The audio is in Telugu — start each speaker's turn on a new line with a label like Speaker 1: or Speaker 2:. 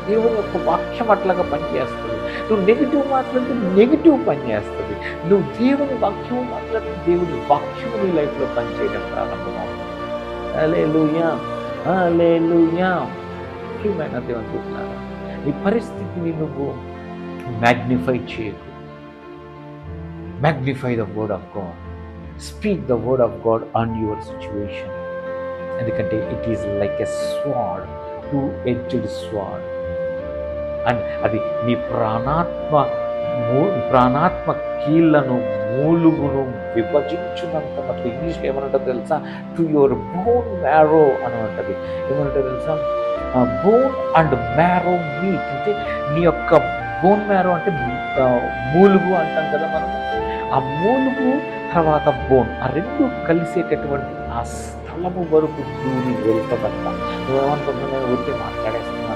Speaker 1: దేవుని యొక్క వాక్యం అట్లాగా పనిచేస్తుంది. నువ్వు నెగెటివ్ మాట్లాడితే నెగెటివ్ పనిచేస్తుంది. నువ్వు దేవుని వాక్యం మాట్లాడితే దేవుని వాక్యం నీ లైఫ్‌లో పనిచేయడం ప్రారంభమవుతుంది. హల్లెలూయా! హల్లెలూయా! ప్రియమైన దేవుని బిడ్డలారా, నీ పరిస్థితిని నువ్వు మ్యాగ్నిఫై చేయకు. Magnify the word of God. Speak the word of God on your situation. ఎందుకంటే it is like a sword, two edged sword. And అది నీ ప్రాణాత్మ కీళ్లను మూలుగును విభజించున్నంత మటుకు. ఇంగ్లీష్లో ఏమనంటో తెలుసా? టు యువర్ బోన్ మ్యారో అని ఉంటుంది. ఏమంటో తెలుసా? బోన్ అండ్ మ్యారో మీట్ అంటే నీ యొక్క బోన్ మ్యారో అంటే మూలుగు అంటాం కదా మనం. ఆ మూలుగు తర్వాత బోన్, ఆ రెండు కలిసేటటువంటి ఆ స్థలము వరకు దూరి వెళ్తుందంట. నువ్వేమనుకుంటున్నావు? నేను ఊరికే మాట్లాడేస్తాను